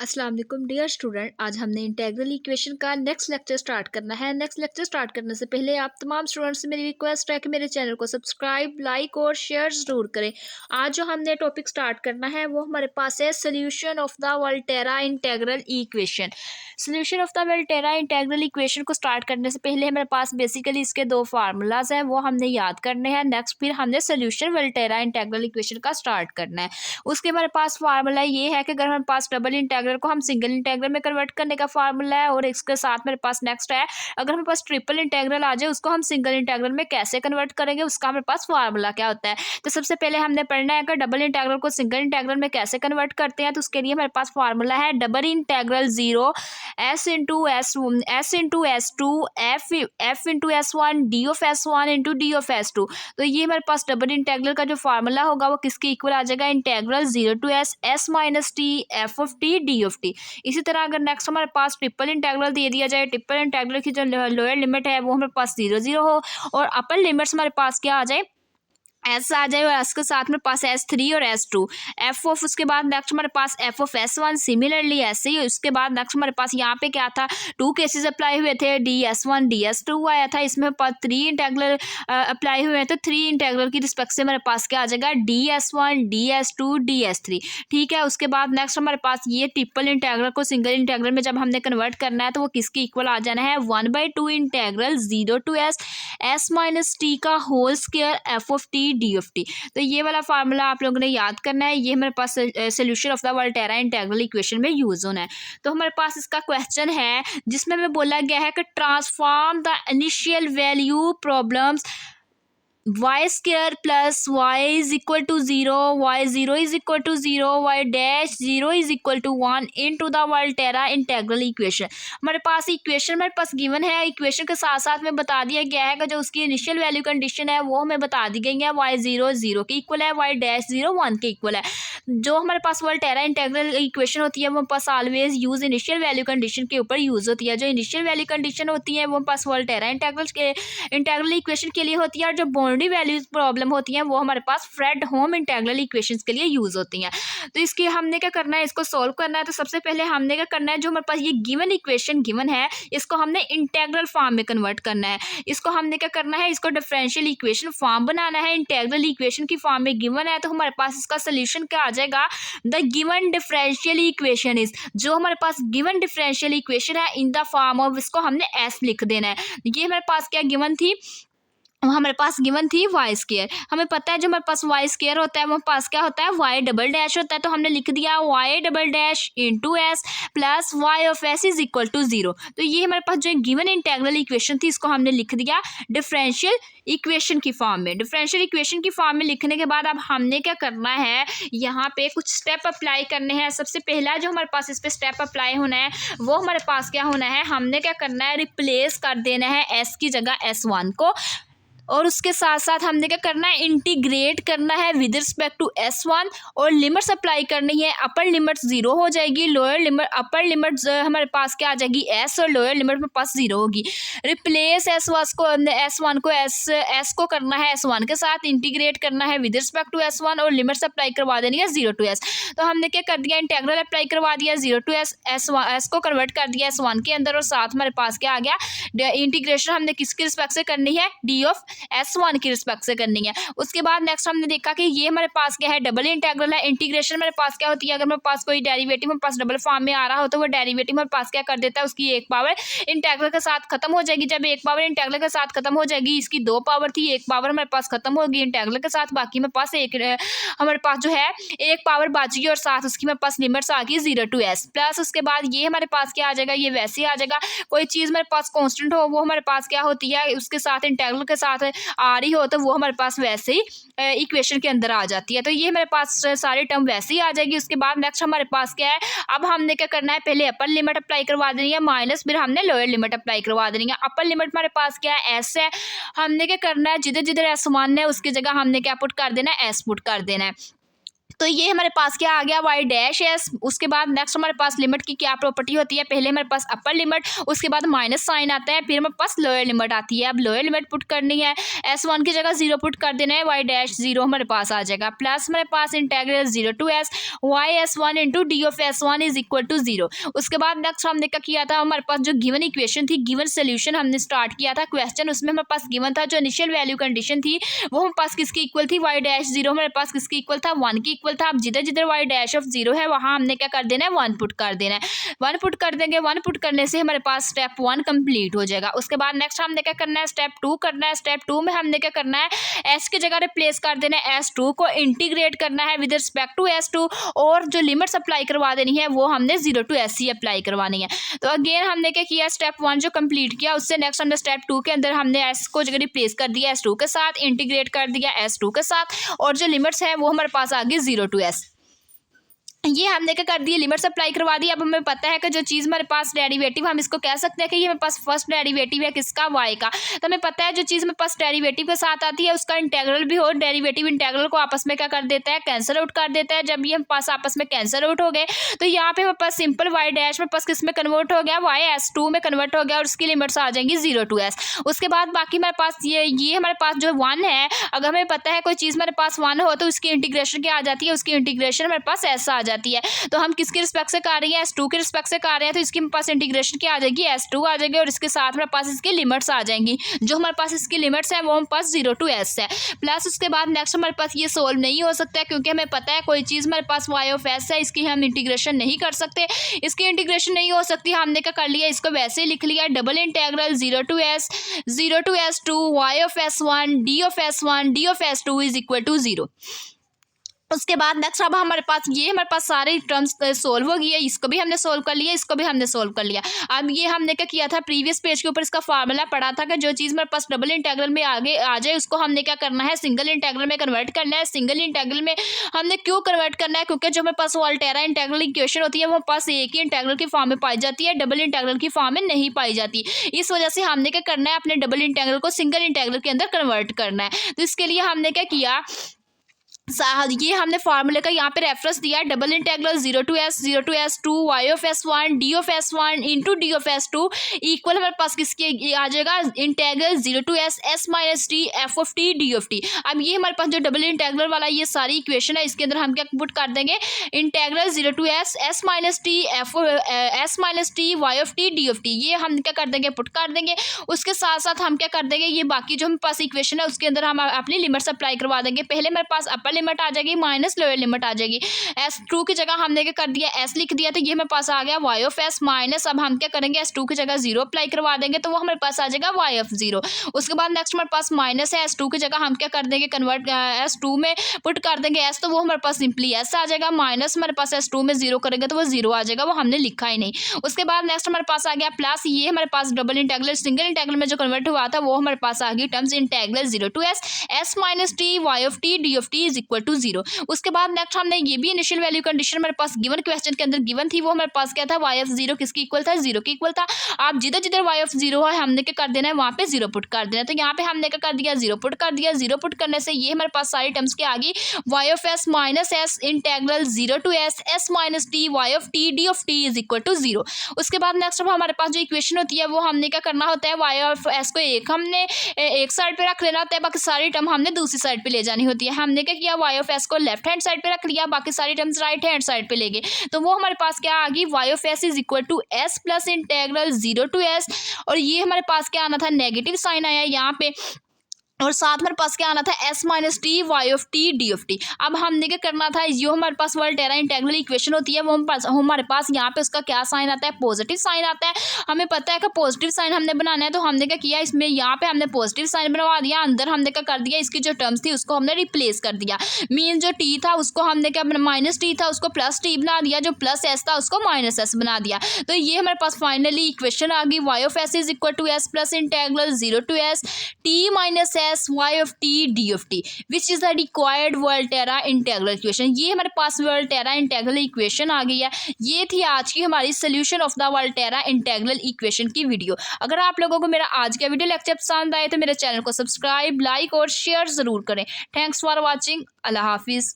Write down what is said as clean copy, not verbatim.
अस्सलाम वालेकुम dear student. आज हमने इंटीग्रल इक्वेशन का नेक्स्ट लेक्चर स्टार्ट करना है। नेक्स्ट लेक्चर स्टार्ट करने से पहले आप तमाम स्टूडेंट्स से मेरी रिक्वेस्ट है कि मेरे चैनल को सब्सक्राइब, लाइक और शेयर ज़रूर करें। आज जो हमने टॉपिक स्टार्ट करना है वो हमारे पास है solution of the Volterra integral equation. Solution of the Volterra integral equation को स्टार्ट करने से पहले हमारे पास बेसिकली इसके दो फार्मूलाज हैं, वो हमने याद करने हैं। नेक्स्ट फिर हमने सोल्यूशन वोल्टेरा इंटीग्रल इक्वेशन का स्टार्ट करना है। उसके हमारे पास फार्मूला ये है कि अगर हमारे पास डबल इंटीग्रल को हम सिंगल इंटीग्रल में कन्वर्ट करने का फार्मूला है, और इसके साथ मेरे पास नेक्स्ट है अगर हमारे पास ट्रिपल इंटीग्रल आ जाए उसको हम सिंगल इंटीग्रल में कैसे कन्वर्ट करेंगे, उसका हमारे पास फार्मूला क्या होता है। तो सबसे पहले हमने पढ़ना है कि डबल इंटीग्रल को सिंगल इंटीग्रल में कैसे कन्वर्ट करते हैं। तो उसके लिए हमारे पास फार्मूला है double integral zero S into S two F into S one D of S one into D of S two. तो ये हमारे पास डबल इंटीग्रल का जो फार्मूला होगा वो किसके इक्वल आ जाएगा, integral zero to S minus T F of T D of T. इसी तरह अगर नेक्स्ट हमारे पास ट्रिपल इंटीग्रल दे दिया जाए, ट्रिपल इंटीग्रल की जो लोअर लिमिट है वो हमारे पास 0 0 हो और अपर लिमिट्स हमारे पास क्या आ जाए, एस आ जाए, और एस के साथ में पास S3 और S2 एफ ऑफ, उसके बाद नेक्स्ट हमारे पास एफ ऑफ S1 सिमिलरली ऐसे ही। उसके बाद नेक्स्ट हमारे पास यहाँ पे क्या था, टू केसेस अप्लाई हुए थे, DS1 DS2 आया था, इसमें पास थ्री इंटीग्रल अप्लाई हुए हैं। तो थ्री इंटीग्रल की रिस्पेक्ट से हमारे पास क्या आ जाएगा, DS1 DS2 DS3। ठीक है। उसके बाद नेक्स्ट हमारे पास ये ट्रिपल इंटीग्रल को सिंगल इंटीग्रल में जब हमने कन्वर्ट करना है तो वो किसके इक्वल आ जाना है, 1/2 integral zero to S minus T का whole square F of T D of T. तो ये वाला फार्मूला आप लोगों ने याद करना है, ये हमारे पास solution of the Volterra integral equation में यूज होना है। तो हमारे पास इसका क्वेश्चन है जिसमें हमें बोला गया है कि transform the initial value problems y square plus y is equal to zero, Y zero is equal to zero, Y dash zero is equal to one into the Volterra integral equation. हमारे पास equation हमारे पास given है, equation के साथ साथ में बता दिया गया है कि जो उसकी इनिशियल वैल्यू कंडीशन है वो हमें बता दी गई है, वाई जीरो जीरो के इक्वल है, वाई डैश जीरो वन के इक्वल है। जो हमारे पास वोल्टेरा इंटीग्रल इक्वेशन होती है वो पास always use initial value condition के ऊपर यूज होती है। जो इनिशियल वैल्यू कंडीशन होती है वो पास वोल्टेरा इंटीग्रल इक्वेशन के लिए होती है, और जो बाउंड्री वैल्यूज प्रॉब्लम होती हैं वो हमारे पास फ्रेडहोम इंटीग्रल इक्वेशंस के लिए यूज होती हैं। तो इसकी हमने क्या करना है, इसको सॉल्व करना है। तो सबसे पहले हमने क्या करना है, जो हमारे पास ये गिवन इक्वेशन गिवन है इसको हमने इंटीग्रल फॉर्म में कन्वर्ट करना है। इसको हमने क्या करना है, इसको डिफरेंशियल इक्वेशन फॉर्म बनाना है। इंटीग्रल इक्वेशन की फॉर्म में गिवन है तो हमारे पास इसका सोल्यूशन क्या आ जाएगा, the given differential equation is, जो हमारे पास गिवन डिफरेंशियल इक्वेशन है इन द फॉर्म ऑफ, इसको हमने एस लिख देना है। ये हमारे पास क्या गिवन थी, हमारे पास गिवन थी वाई स्क्वायर। हमें पता है जो हमारे पास वाई स्क्वायर होता है वो पास क्या होता है, वाई डबल डैश होता है। तो हमने लिख दिया Y double dash into S plus Y of S is equal to zero. तो ये हमारे पास जो गिवन इंटीग्रल इक्वेशन थी इसको हमने लिख दिया डिफरेंशियल इक्वेशन की फॉर्म में। डिफरेंशियल इक्वेशन की फॉर्म में लिखने के बाद अब हमने क्या करना है, यहाँ पे कुछ स्टेप अप्लाई करने हैं। सबसे पहला जो हमारे पास इस पे स्टेप अप्लाई होना है वो हमारे पास क्या होना है, हमने क्या करना है, रिप्लेस कर देना है एस की जगह S1 को, और उसके साथ साथ हमने क्या करना है, इंटीग्रेट करना है विद रिस्पेक्ट टू S1, और लिमिट्स अप्लाई करनी है। अपर लिमिट जीरो हो जाएगी, लोअर लिमिट अपर लिमिट हमारे पास क्या आ जाएगी S, और लोअर लिमिट में पास जीरो होगी। रिप्लेस S1 को S को करना है S1 के साथ, इंटीग्रेट करना है विद रिस्पेक्ट टू S1 और लिमिट्स अप्लाई करवा देनी है 0 to S। तो हमने क्या कर दिया, इंटीग्रल अप्लाई करवा दिया 0 to S को कन्वर्ट कर दिया S1 के अंदर, और साथ हमारे पास क्या आ गया, इंटीग्रेशन हमने किसके रिस्पेक्ट से करनी है, D ऑफ S1 की रिस्पेक्ट से करनी है। उसके बाद नेक्स्ट हमने देखा कि ये हमारे पास क्या है, डबल इंटीग्रल है। इंटीग्रेशन हमारे पास क्या होती है, अगर हमारे पास कोई डेरिवेटिव हमारे पास डबल फॉर्म में आ रहा हो तो वो डेरिवेटिव हमारे पास क्या कर देता है, उसकी एक पावर इंटीग्रल के साथ खत्म हो जाएगी। जब एक पावर इंटीग्रल के साथ खत्म हो जाएगी, इसकी दो पावर थी, एक पावर हमारे पास खत्म होगी इंटीग्रल के साथ, बाकी हमारे पास एक हमारे पास जो है एक पावर बचेगी, और साथ उसकी हमारे पास लिमिट्स आ गई 0 to S प्लस। उसके बाद ये हमारे पास क्या आ जाएगा, ये वैसे आ जाएगा। कोई चीज़ हमारे पास कॉन्स्टेंट हो वो हमारे पास क्या होती है, उसके साथ इंटीग्रल के साथ आ रही हो तो वो हमारे पास वैसे ही इक्वेशन के अंदर आ जाती है। तो ये हमारे पास सारी टर्म वैसे ही आ जाएगी। उसके बाद नेक्स्ट हमारे पास क्या है, अब हमने क्या करना है, पहले अपर लिमिट अप्लाई करवा देनी है माइनस, फिर हमने लोअर लिमिट अप्लाई करवा देनी है। अपर लिमिट हमारे पास क्या है, S है। हमने क्या करना है, जिधर जिधर S1 है उसकी जगह हमने क्या पुट कर देना है, S पुट कर देना है। तो ये हमारे पास क्या आ गया वाई डैश एस। उसके बाद नेक्स्ट हमारे पास लिमिट की क्या प्रॉपर्टी होती है, पहले हमारे पास अपर लिमिट, उसके बाद माइनस साइन आता है, फिर हमारे पास लोअर लिमिट आती है। अब लोअर लिमिट पुट करनी है, S1 की जगह 0 पुट कर देना है, वाई डैश 0 हमारे पास आ जाएगा, प्लस हमारे पास integral 0 to S Y S1 into D of S1 is equal to 0। उसके बाद नेक्स्ट हमने क्या किया था, हमारे पास जो गिवन इक्वेशन थी, गिवन सोल्यूशन हमने स्टार्ट किया था क्वेश्चन, उसमें हमारे पास गिवन था जो इनिशियल वैल्यू कंडीशन थी वो हमारे पास किसकी इक्वल थी, वाई डैश 0 हमारे पास किसकी इक्वल था, 1 की इक्वल था। अब जिधर जिधर वाई डैश ऑफ 0 है वहाँ हमने क्या कर देना है, 1 पुट कर देना है। 1 पुट कर देंगे, 1 पुट करने से हमारे पास स्टेप 1 कंप्लीट हो जाएगा। उसके बाद नेक्स्ट हमने क्या करना है, स्टेप 2 करना है। स्टेप 2 में हमने क्या करना है, S की जगह रिप्लेस कर देना है, S2 को इंटीग्रेट करना है विद रिस्पेक्ट टू S2, और जो लिमिट्स अप्लाई करवा देनी है वो हमने 0 to S ही अप्लाई करवानी है। तो अगेन हमने क्या किया, स्टेप 1 जो कंप्लीट किया, उससे नेक्स्ट हमने स्टेप 2 के अंदर हमने S को जगह रिप्लेस कर दिया S2 के साथ, इंटीग्रेट कर दिया S2 के साथ, और जो लिमिट्स है वो हमारे पास आ गई 0 to S। ये हमने क्या कर दिया, लिमिट्स अप्लाई करवा दी। अब हमें पता है कि जो चीज़ हमारे पास डेरिवेटिव, हम इसको कह सकते हैं कि ये हमारे पास फर्स्ट डेरिवेटिव है किसका, y का। तो हमें पता है जो चीज़ हमारे पास डेरिवेटिव के साथ आती है उसका इंटेग्रल भी हो, डेरिवेटिव इंटेग्रल को आपस में क्या कर देता है, कैंसिल आउट कर देता है। जब ये हम पास आपस में कैंसिल आउट हो गए तो यहाँ पे हमारे पास सिंपल वाई डैश में पास किस में कन्वर्ट हो गया, वाई S2 में कन्वर्ट हो गया, और उसकी लिमिट्स आ जाएंगी 0 to S। उसके बाद बाकी हमारे पास ये हमारे पास जो 1 है, अगर हमें पता है कोई चीज़ हमारे पास 1 हो तो उसकी इंटीग्रेशन क्या आ जाती है, उसकी इंटीग्रेशन हमारे पास S आ जाती है। तो हम किसके रिस्पेक्ट से कर रहे हैं, S2 के रिस्पेक्ट से कर रहे हैं, तो इसके पास इंटीग्रेशन क्या आ जाएगी, S2 आ जाएगी, और इसके साथ हमारे पास इसकी लिमिट्स आ जाएंगी। जो हमारे पास इसकी लिमिट्स है वो हमारे पास 0 to S है। प्लस उसके बाद नेक्स्ट हमारे पास ये सोल्व नहीं हो सकता है क्योंकि हमें पता है कोई चीज़ हमारे पास y ऑफ S है, इसकी हम इंटीग्रेशन नहीं कर सकते, इसकी इंटीग्रेशन नहीं हो सकती। हमने क्या कर लिया, इसको वैसे ही लिख लिया, double integral 0 to S2 y of S1 d of S1 d of S2 is equal to 0। उसके बाद नेक्स्ट अब हमारे पास सारे टर्म्स सोल्व हो गई है, इसको भी हमने सोल्व कर लिया, इसको भी हमने सोल्व कर लिया। अब ये हमने क्या किया था, प्रीवियस पेज के ऊपर इसका फार्मूला पढ़ा था कि जो चीज़ हमारे पास डबल इंटेग्रल में आगे आ जाए उसको हमने क्या करना है, सिंगल इंटेग्रल में कन्वर्ट करना है। सिंगल इंटेग्रल में हमने क्यों कन्वर्ट करना है, क्योंकि जो हमारे पास वोल्टेरा इंटेग्रल इक्वेशन होती है वो पास एक ही इंटेग्रल की फॉर्म में पाई जाती है, डबल इंटेग्रल की फॉर्म में नहीं पाई जाती। इस वजह से हमने क्या करना है, अपने डबल इंटेग्रल को सिंगल इंटेग्रल के अंदर कन्वर्ट करना है। तो इसके लिए हमने क्या किया, ये हमने फार्मूले का यहाँ पे रेफरेंस दिया, double integral 0 to S2 y of S1 d of S1 into D of S2 equal हमारे पास किसके आ जाएगा, integral 0 to S minus T f of t d of t। अब ये हमारे पास जो डबल इंटेग्रल वाला ये सारी इक्वेशन है, इसके अंदर हम क्या पुट कर देंगे, integral 0 to S minus T S minus T y of t d of t, ये हम क्या कर देंगे, पुट कर देंगे। उसके साथ साथ हम क्या कर देंगे, ये बाकी जो हमारे पास इक्वेशन है उसके अंदर हम अपनी लिमिट्स अप्लाई करवा देंगे। पहले हमारे पास अपर लिमिट आ जाएगी माइनस लोअर लिमिट आ जाएगी। S2 की जगह हमने क्या कर दिया, S लिख दिया, तो ये हमारे पास आ गया y ऑफ S माइनस, अब हम क्या करेंगे, S2 की जगह 0 अप्लाई करवा देंगे तो वो हमारे पास आ जाएगा y ऑफ 0। उसके बाद नेक्स्ट हमारे पास माइनस है, S2 की जगह हम क्या कर देंगे, कन्वर्ट S2 में पुट कर देंगे S, तो वो हमारे पास सिंपली S आ जाएगा, माइनस हमारे पास S2 में 0 करेंगे तो वो 0 आ जाएगा, वो हमने लिखा ही नहीं। उसके बाद नेक्स्ट हमारे पास आ गया प्लस, ये हमारे पास डबल इंटेग्रल सिंगल इंटेग्रल में जो कन्वर्ट हुआ था वो हमारे पास आ गई terms integral 0 to S minus T y of t d of t is equal to 0। उसके बाद नेक्स्ट हमने ये भी इनिशियल वैल्यू कंडीशन हमारे पास गिवन क्वेश्चन के अंदर गिवन थी, वो हमारे पास क्या था, y ऑफ 0 किसकी इक्वल था, 0 की इक्वल था। आप जिधर जिधर y ऑफ 0 है हमने क्या कर देना है, वहाँ पे 0 पुट कर देना है। तो यहाँ पे हमने क्या कर दिया, 0 पुट कर दिया। 0 पुट करने से ये हमारे पास सारी टर्म्स क्या आ गई, y of S minus S integral 0 to S minus T y of t d of t is equal to 0। उसके बाद नेक्स्ट हमारे पास जो इक्वेशन होती है वो हमने क्या करना होता है, y ऑफ S को हमने एक साइड पे रख लेना होता है, बाकी सारी टर्म हमने दूसरी साइड पे ले जानी होती है। हमने क्या किया, y ऑफ S को लेफ्ट हैंड साइड पे रख लिया, बाकी सारी टर्म्स राइट हैंड साइड पे ले गए, तो वो हमारे पास क्या आ गई, y of S is equal to S plus integral 0 to S, और ये हमारे पास क्या आना था, नेगेटिव साइन आया यहाँ पे, और साथ हमारे पास क्या आना था, S minus T y of t d of t। अब हमने क्या करना था, जो हमारे पास वोल्टेरा इंटेग्रल इक्वेशन होती है वो हमारे पास यहाँ पे उसका क्या साइन आता है, पॉजिटिव साइन आता है। हमें पता है कि पॉजिटिव साइन हमने बनाना है, तो हमने क्या किया, इसमें यहाँ पे हमने पॉजिटिव साइन बनवा दिया, अंदर हमने क्या कर दिया, इसकी जो टर्म्स थी उसको हमने रिप्लेस कर दिया। मीन जो t था उसको हमने क्या, माइनस t था उसको प्लस t बना दिया, जो प्लस s था उसको माइनस s बना दिया। तो ये हमारे पास फाइनली इक्वेशन आ गई, y of S is equal to S plus integral 0 to S t minus S y of t d of t which is the required Volterra integral equation. ये हमारे पास Volterra integral equation आ गई है। ये थी आज की हमारी solution of the Volterra integral equation की वीडियो। अगर आप लोगों को मेरा आज का वीडियो लेक्चर पसंद आए तो मेरे चैनल को सब्सक्राइब, लाइक और शेयर जरूर करें। Thanks for watching. अल्लाह हाफिज़।